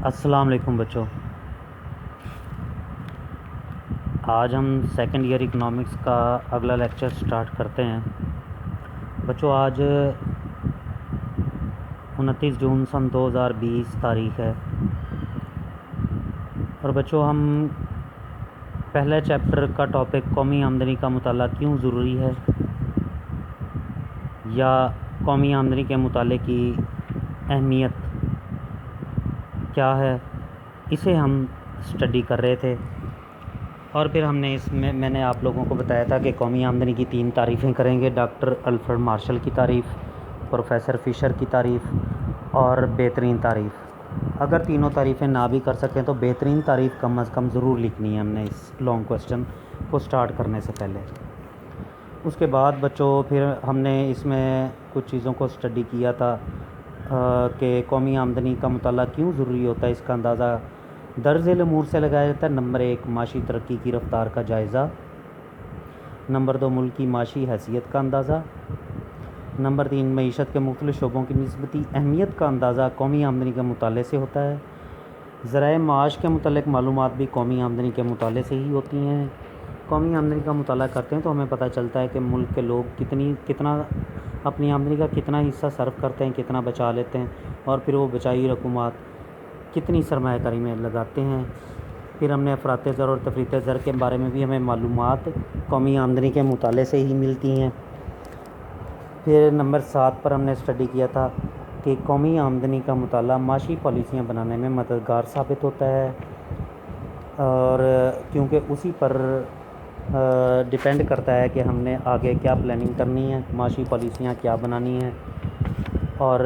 अस्सलाम वालेकुम बच्चों। आज हम सेकंड ईयर इकोनॉमिक्स का अगला लेक्चर स्टार्ट करते हैं। बच्चों आज 29 जून सन 2020 तारीख़ है और बच्चों हम पहले चैप्टर का टॉपिक कौमी आमदनी का मुताला क्यों ज़रूरी है या कौमी आमदनी के मुताले की अहमियत क्या है, इसे हम स्टडी कर रहे थे। और फिर हमने इसमें मैंने आप लोगों को बताया था कि कौमी आमदनी की 3 तारीफ़ें करेंगे। डॉक्टर अल्फ्रेड मार्शल की तारीफ़, प्रोफेसर फ़िशर की तारीफ़ और बेहतरीन तारीफ़। अगर तीनों तारीफ़ें ना भी कर सकें तो बेहतरीन तारीफ़ कम अज़ कम ज़रूर लिखनी है हमने इस लॉन्ग क्वेश्चन को स्टार्ट करने से पहले। उसके बाद बच्चों फिर हमने इसमें कुछ चीज़ों को स्टडी किया था कि कौमी आमदनी का मुताला क्यों ज़रूरी होता है। इसका अंदाज़ा दर्ज़ेल अमूर से लगाया जाता है। नंबर 1 माशी तरक्की की रफ़्तार का जायज़ा, नंबर 2 मुल्क की माशी हैसियत का अंदाज़ा, नंबर 3 मईशत के मुख्तलिफ़ शोबों की निस्बती अहमियत का अंदाज़ा कौमी आमदनी के मुताले से होता है। ज़राए माश के मुतल्लिक़ मालूमात भी कौमी आमदनी के मुताले से ही होती हैं। कौमी आमदनी का मुताला करते हैं तो हमें पता चलता है कि मुल्क के लोग कितना अपनी आमदनी का कितना हिस्सा सर्व करते हैं, कितना बचा लेते हैं और फिर वो बचाई रकूमात कितनी सरमायाकारी में लगाते हैं। फिर हमने अफरात ज़र और तफरीत ज़र के बारे में भी हमें मालूमात कौमी आमदनी के मुताले से ही मिलती हैं। फिर नंबर 7 पर हमने स्टडी किया था कि कौमी आमदनी का मुताला माशी पॉलिसियाँ बनाने में मददगार साबित होता है और क्योंकि उसी पर डिपेंड करता है कि हमने आगे क्या प्लानिंग करनी है, माशी पॉलिसियाँ क्या बनानी है और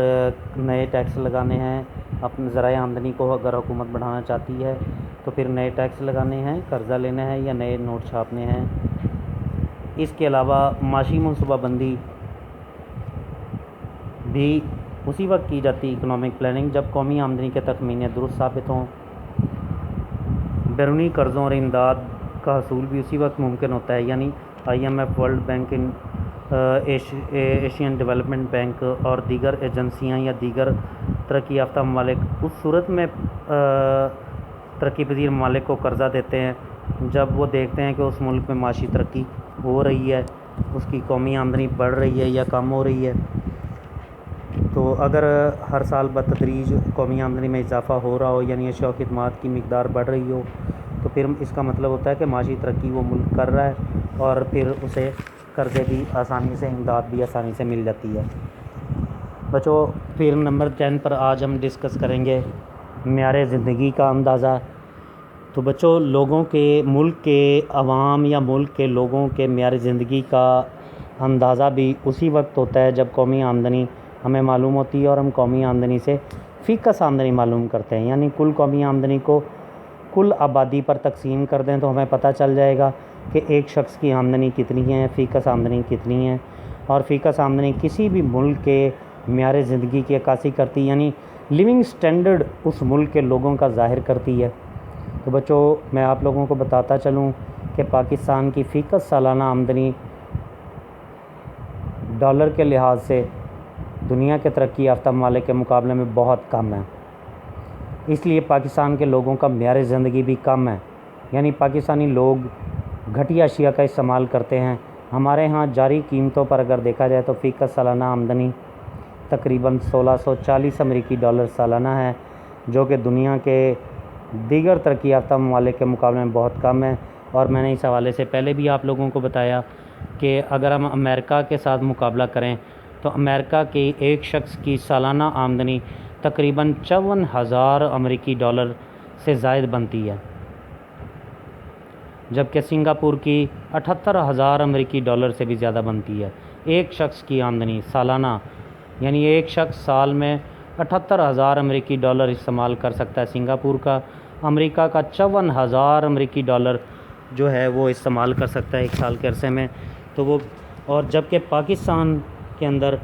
नए टैक्स लगाने हैं। अपने ज़राए आमदनी को अगर हुकूमत बढ़ाना चाहती है तो फिर नए टैक्स लगाने हैं, कर्ज़ा लेना है या नए नोट छापने हैं। इसके अलावा माशी मनसूबाबंदी भी उसी वक्त की जाती है, इकनॉमिक प्लानिंग, जब कौमी आमदनी के तखमीने दुरुस्त साबित हों। बैरूनी कर्ज़ों और इमदाद का हसूल भी उसी वक्त मुमकिन होता है, यानी IMF, world bank, Asian development bank और दीगर एजेंसियाँ या दीगर तरक्की याफ्ता ममालिक उस सूरत में तरक्की पज़ीर ममालिक को कर्ज़ा देते हैं जब वो देखते हैं कि उस मुल्क में माशी तरक्की हो रही है, उसकी कौमी आमदनी बढ़ रही है या कम हो रही है। तो अगर हर साल बतदरीज कौमी आमदनी में इजाफ़ा हो रहा हो, यानी अशिया और खिदमात की मिकदार बढ़ रही हो, तो फिर इसका मतलब होता है कि माशी तरक्की वो मुल्क कर रहा है और फिर उसे कर्ज़े भी आसानी से, इमदाद भी आसानी से मिल जाती है। बच्चों फिर नंबर 10 पर आज हम डिस्कस करेंगे मेयार ज़िंदगी का अंदाज़ा। तो बच्चों लोगों के, मुल्क के अवाम या मुल्क के लोगों के मेयार ज़िंदगी का अंदाज़ा भी उसी वक्त होता है जब कौमी आमदनी हमें मालूम होती है और हम कौमी आमदनी से फ़ीकस आमदनी मालूम करते हैं। यानी कुल कौमी आमदनी को कुल आबादी पर तकसीम कर दें तो हमें पता चल जाएगा कि एक शख्स की आमदनी कितनी है, फ़ीकस आमदनी कितनी है। और फ़ीकस आमदनी किसी भी मुल्क के मेयार ज़िंदगी की अक्कासी करती है, यानी लिविंग स्टैंडर्ड उस मुल्क के लोगों का ज़ाहिर करती है। तो बच्चों मैं आप लोगों को बताता चलूँ कि पाकिस्तान की फ़ीकस सालाना आमदनी डॉलर के लिहाज से दुनिया के तरक्की याफ्ता ममालिक के मुकाबले में बहुत कम है। इसलिए पाकिस्तान के लोगों का मेयार ज़िंदगी भी कम है, यानी पाकिस्तानी लोग घटिया अशिया का इस्तेमाल करते हैं। हमारे यहाँ जारी कीमतों पर अगर देखा जाए तो फ़ीकस सालाना आमदनी तकरीबन 1640 अमेरिकी डॉलर सालाना है, जो कि दुनिया के दीगर तरक्की याफ्ता ममालिक के मुकाबले में बहुत कम है। और मैंने इस हवाले से पहले भी आप लोगों को बताया कि अगर हम अमेरिका के साथ मुकाबला करें तो अमेरिका के एक शख्स की सालाना आमदनी तकरीबन 54,000 अमेरिकी डॉलर से ज़ायद बनती है, जबकि सिंगापुर की 78,000 अमेरिकी डॉलर से भी ज़्यादा बनती है। एक शख्स की आमदनी सालाना, यानी एक शख्स साल में 78,000 अमेरिकी डॉलर इस्तेमाल कर सकता है सिंगापुर का। अमेरिका का 54,000 अमेरिकी डॉलर जो है वो इस्तेमाल कर सकता है एक साल के अरसे में। तो वो, और जबकि पाकिस्तान के अंदर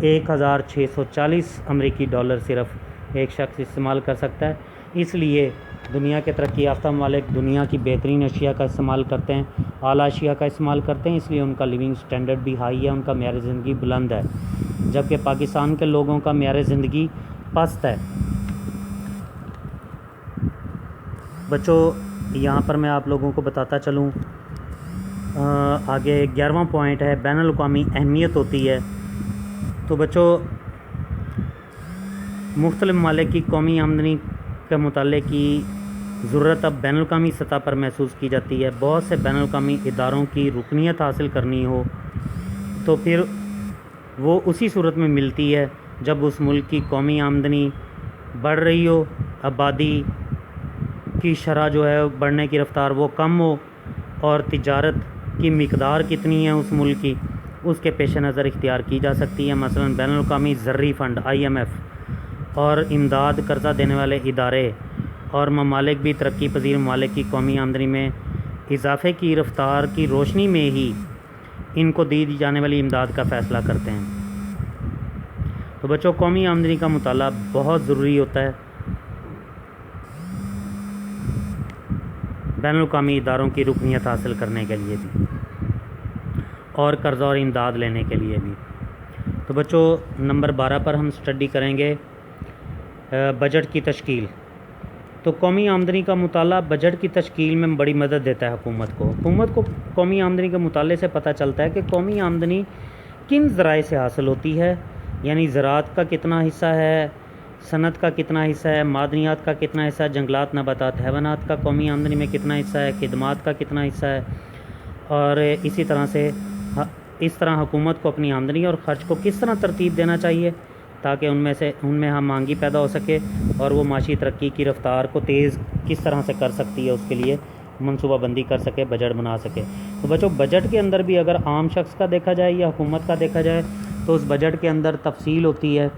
1,640 अमेरिकी डॉलर सिर्फ़ एक शख्स इस्तेमाल कर सकता है। इसलिए दुनिया के तरक्की याफ्ता ममालिक दुनिया की बेहतरीन अशिया का इस्तेमाल करते हैं, आला अशिया का इस्तेमाल करते हैं, इसलिए उनका लिविंग स्टैंडर्ड भी हाई है, उनका मेयार ज़िंदगी बुलंद है, जबकि पाकिस्तान के लोगों का मेयार ज़िंदगी पस्त है। बच्चों यहाँ पर मैं आप लोगों को बताता चलूँ, आगे 11वां पॉइंट है बैनुल अक़वामी अहमियत होती है। तो बच्चों मुख्तलिफ़ ममालिक की कौमी आमदनी के मुताले की ज़रूरत अब बैनुल अक़वामी सतह पर महसूस की जाती है। बहुत से बैनुल अक़वामी इदारों की रुकनियत हासिल करनी हो तो फिर वो उसी सूरत में मिलती है जब उस मुल्क की कौमी आमदनी बढ़ रही हो, आबादी की शरह जो है बढ़ने की रफ़्तार वो कम हो, और तिजारत की मिकदार कितनी है उस मुल्क की, उसके पेश नज़र इख्तियार की जा सकती है। मसलन बैनुल अक़वामी ज़र्री फ़ंड IMF और इमदाद कर्ज़ा देने वाले इदारे और ममालिक भी तरक्की पजीर ममालिक की कौमी आमदनी में इजाफ़े की रफ़्तार की रोशनी में ही इनको दी जाने वाली इमदाद का फ़ैसला करते हैं। तो बच्चों कौमी आमदनी का मुताला बहुत ज़रूरी होता है बैनुल अक़वामी इदारों की रुकनियत हासिल करने के लिए भी और कर्ज़ा और इमदाद लेने के लिए भी। तो बच्चों नंबर 12 पर हम स्टडी करेंगे बजट की तश्कील। तो कौमी आमदनी का मुताला बजट की तश्कील में बड़ी मदद देता है हुकूमत को कौमी आमदनी के मुताले से पता चलता है कि कौमी आमदनी किन ज़राए से हासिल होती है, यानी ज़राअत का कितना हिस्सा है, सनत का कितना हिस्सा है, मादनियात का कितना हिस्सा है, जंगलात नबातात हैवानात का कौमी आमदनी में कितना हिस्सा है, खिदमात का कितना हिस्सा है। और इसी तरह से इस तरह हुकूमत को अपनी आमदनी और ख़र्च को किस तरह तरतीब देना चाहिए ताकि उनमें हम मांगी पैदा हो सके और वो माशी तरक्की की रफ़्तार को तेज़ किस तरह से कर सकती है, उसके लिए मनसूबाबंदी कर सके, बजट बना सके। तो बच्चों बजट के अंदर भी अगर आम शख्स का देखा जाए या हुकूमत का देखा जाए तो उस बजट के अंदर तफसील होती है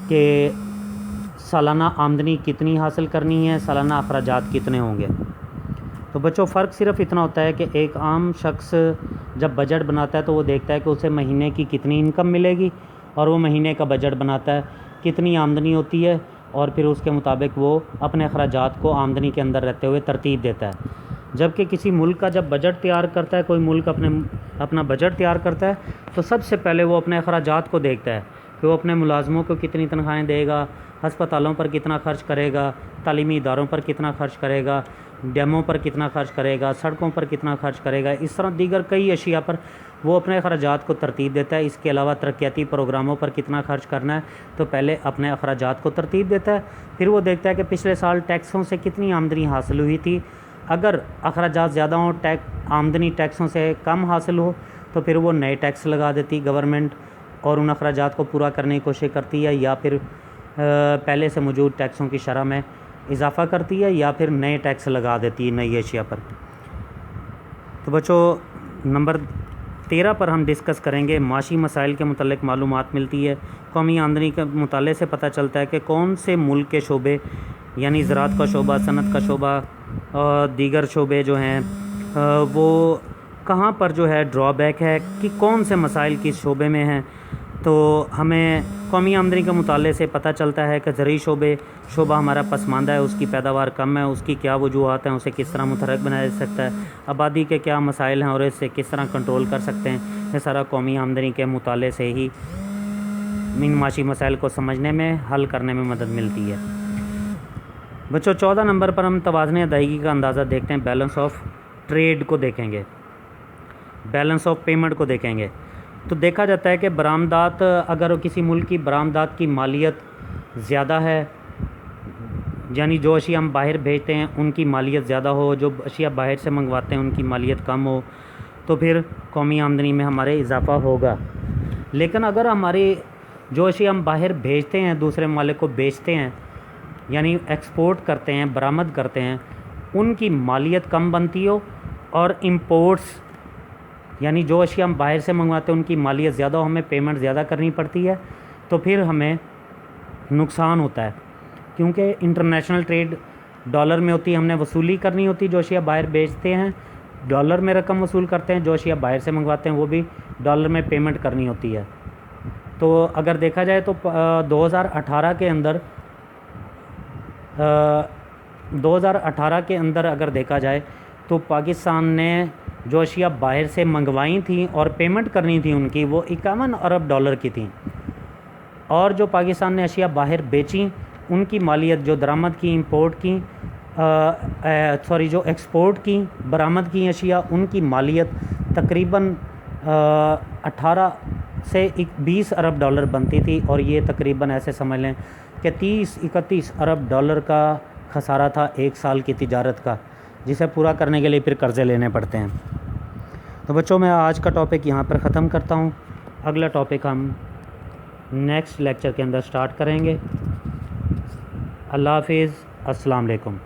कि सालाना आमदनी कितनी हासिल करनी है, सालाना अखराजात कितने होंगे। तो बच्चों फ़र्क सिर्फ इतना होता है कि एक आम शख्स जब बजट बनाता है तो वो देखता है कि उसे महीने की कितनी इनकम मिलेगी और वो महीने का बजट बनाता है कितनी आमदनी होती है और फिर उसके मुताबिक वो अपने अखराजात को आमदनी के अंदर रहते हुए तरतीब देता है। जबकि किसी मुल्क का जब बजट तैयार करता है, कोई मुल्क अपना बजट तैयार करता है तो सबसे पहले वो अपने अखराजात को देखता है कि वो अपने मुलाजमों को कितनी तनख्वाहें देगा, हस्पतालों पर कितना खर्च करेगा, तालीमी इदारों पर कितना खर्च करेगा, डैमों पर कितना खर्च करेगा, सड़कों पर कितना खर्च करेगा, इस तरह दीगर कई अशिया पर वो अपने अखराजात को तरतीब देता है। इसके अलावा तरक्याती प्रोग्रामों पर कितना खर्च करना है तो पहले अपने अखराजात को तरतीब देता है। फिर वो देखता है कि पिछले साल टैक्सों से कितनी आमदनी हासिल हुई थी, अगर अखराजात ज़्यादा हों, आमदनी टैक्सों से कम हासिल हो तो फिर वो नए टैक्स लगा देती गवर्नमेंट और उन अखराजात को पूरा करने की कोशिश करती है, या फिर पहले से मौजूद टैक्सों की शरह में इजाफ़ा करती है या फिर नए टैक्स लगा देती है नई अशिया पर। तो बच्चों नंबर 13 पर हम डिस्कस करेंगे माशी मसाइल के मुतल्लिक़ मालूमात मिलती है। कौमी आमदनी के मुताले से पता चलता है कि कौन से मुल्क के शोबे यानी ज़राअत का शोबा, सनत का शोबा और दीगर शोबे जो हैं वो कहाँ पर जो है ड्रॉबैक है कि कौन से मसाइल किस शोबे में हैं। तो हमें कौमी आमदनी के मुताले से पता चलता है कि ज़रूरी शोबा हमारा पसमानदा है, उसकी पैदावार कम है, उसकी क्या वजूहात हैं, उसे किस तरह मुतहर्रिक बनाया जा सकता है, आबादी के क्या मसाइल हैं और इससे किस तरह कंट्रोल कर सकते हैं। ये सारा कौमी आमदनी के मुताले से ही इन माशी मसाइल को समझने में, हल करने में मदद मिलती है। बच्चों 14 नंबर पर हम तवाज़ुन अदायगी का अंदाज़ा देखते हैं। बैलेंस ऑफ ट्रेड को देखेंगे, बैलेंस ऑफ पेमेंट को देखेंगे। तो देखा जाता है कि बरामदात, अगर किसी मुल्क की बरामदात की मालियत ज़्यादा है, यानी जो अशिया हम बाहर भेजते हैं उनकी मालियत ज़्यादा हो, जो अशिया बाहर से मंगवाते हैं उनकी मालियत कम हो, तो फिर कौमी आमदनी में हमारे इजाफ़ा होगा। लेकिन अगर हमारे जो अशिया हम बाहर भेजते हैं, दूसरे मालिक को बेचते हैं, यानी एक्सपोर्ट करते हैं, बरामद करते हैं, उनकी मालियत कम बनती हो और इम्पोर्ट्स यानी जो अशिया हम बाहर से मंगवाते हैं उनकी मालियत ज़्यादा हो, हमें पेमेंट ज़्यादा करनी पड़ती है, तो फिर हमें नुकसान होता है। क्योंकि इंटरनेशनल ट्रेड डॉलर में होती है, हमने वसूली करनी होती, जो अशिया बाहर बेचते हैं डॉलर में रकम वसूल करते हैं, जो अशिया बाहर से मंगवाते हैं वो भी डॉलर में पेमेंट करनी होती है। तो अगर देखा जाए तो 2018 के अंदर अगर देखा जाए तो पाकिस्तान ने जो अशिया बाहर से मंगवाई थी और पेमेंट करनी थी उनकी, वो 51 अरब डॉलर की थी, और जो पाकिस्तान ने अशिया बाहर बेची उनकी मालियत जो दरामद की, इंपोर्ट की, जो एक्सपोर्ट की बरामद की अशिया उनकी मालियत तकरीबन 18 से 20 अरब डॉलर बनती थी, और ये तकरीबन ऐसे समझ लें कि 30-31 अरब डॉलर का खसारा था एक साल की तिजारत का, जिसे पूरा करने के लिए फिर कर्ज़े लेने पड़ते हैं। तो बच्चों, मैं आज का टॉपिक यहाँ पर ख़त्म करता हूँ। अगला टॉपिक हम नेक्स्ट लेक्चर के अंदर स्टार्ट करेंगे। अल्लाह हाफिज़, अस्सलाम वालेकुम।